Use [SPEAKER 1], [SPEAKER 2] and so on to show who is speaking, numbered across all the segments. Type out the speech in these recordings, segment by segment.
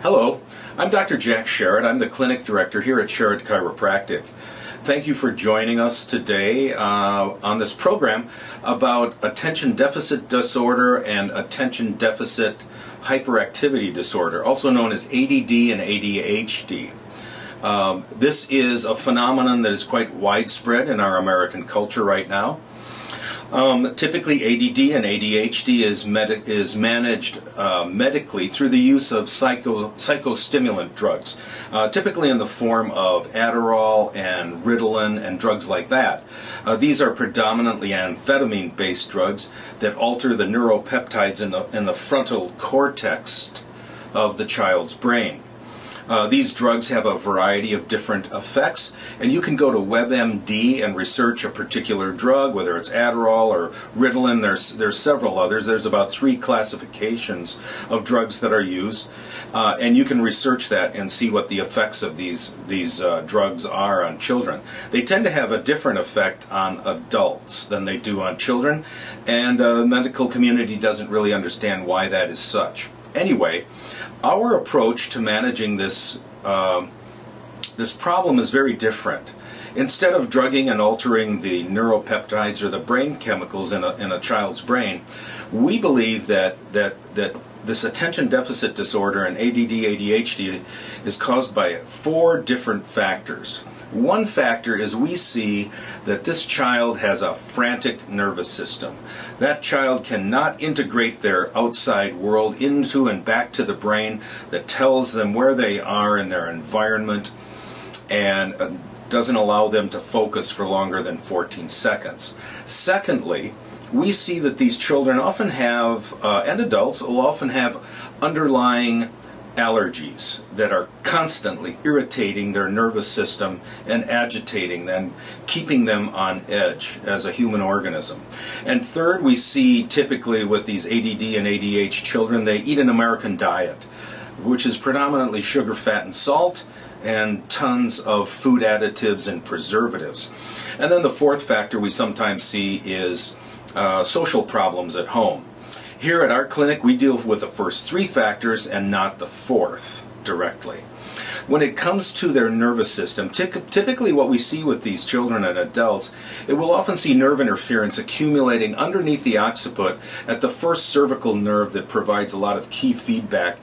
[SPEAKER 1] Hello, I'm Dr. Jack Sherritt. I'm the clinic director here at Sherritt Chiropractic. Thank you for joining us today on this program about attention deficit disorder and attention deficit hyperactivity disorder, also known as ADD and ADHD. This is a phenomenon that is quite widespread in our American culture right now. Typically, ADD and ADHD is managed medically through the use of psychostimulant drugs, typically in the form of Adderall and Ritalin and drugs like that. These are predominantly amphetamine-based drugs that alter the neuropeptides in the frontal cortex of the child's brain. These drugs have a variety of different effects, and you can go to WebMD and research a particular drug, whether it's Adderall or Ritalin. There's several others. There's about 3 classifications of drugs that are used, and you can research that and see what the effects of these drugs are on children. They tend to have a different effect on adults than they do on children, and the medical community doesn't really understand why that is such. Anyway, our approach to managing this problem is very different. Instead of drugging and altering the neuropeptides or the brain chemicals in a child's brain, we believe that this attention deficit disorder and ADD ADHD is caused by 4 different factors. One factor is we see that this child has a frantic nervous system. That child cannot integrate their outside world into and back to the brain that tells them where they are in their environment and doesn't allow them to focus for longer than 14 seconds. Secondly, we see that these children often have, and adults will often have, underlying allergies that are constantly irritating their nervous system and agitating them, keeping them on edge as a human organism. And third, we see typically with these ADD and ADHD children, they eat an American diet, which is predominantly sugar, fat, and salt, and tons of food additives and preservatives. And then the fourth factor we sometimes see is social problems at home. Here at our clinic, we deal with the first 3 factors and not the 4th directly. When it comes to their nervous system, typically what we see with these children and adults, it will often see nerve interference accumulating underneath the occiput at the first cervical nerve that provides a lot of key feedback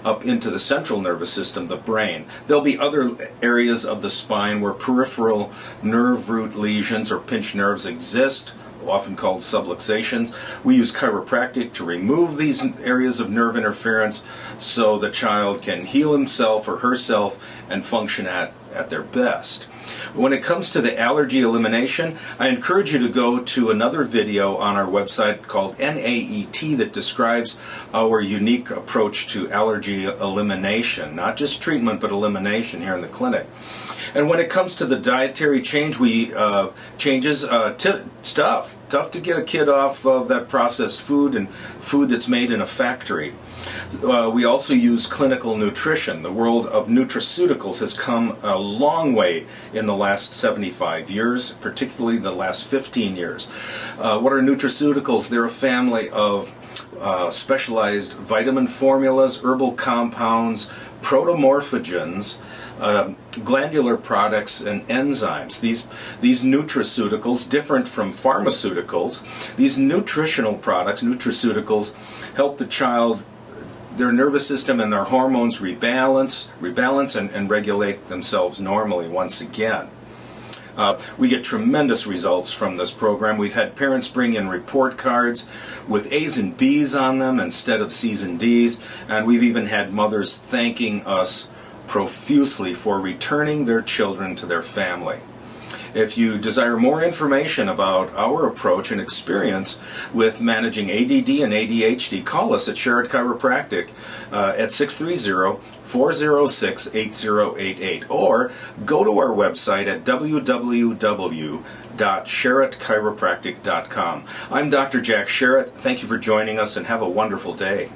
[SPEAKER 1] up into the central nervous system, the brain. There'll be other areas of the spine where peripheral nerve root lesions or pinched nerves exist, often called subluxations. We use chiropractic to remove these areas of nerve interference so the child can heal himself or herself and function at their best. When it comes to the allergy elimination, I encourage you to go to another video on our website called NAET that describes our unique approach to allergy elimination, not just treatment but elimination here in the clinic. And when it comes to the dietary change, it's tough to get a kid off of that processed food and food that's made in a factory. We also use clinical nutrition. The world of nutraceuticals has come a long way in the last 75 years, particularly the last 15 years. What are nutraceuticals? They're a family of specialized vitamin formulas, herbal compounds, protomorphogens, glandular products, and enzymes. These nutraceuticals, different from pharmaceuticals, these nutritional products, nutraceuticals, help the child, their nervous system and their hormones rebalance and regulate themselves normally once again. We get tremendous results from this program. We've had parents bring in report cards with A's and B's on them instead of C's and D's, and we've even had mothers thanking us profusely for returning their children to their family. If you desire more information about our approach and experience with managing ADD and ADHD, call us at Sherritt Chiropractic at 630-406-8088, or go to our website at www.sherrittchiropractic.com. I'm Dr. Jack Sherritt. Thank you for joining us and have a wonderful day.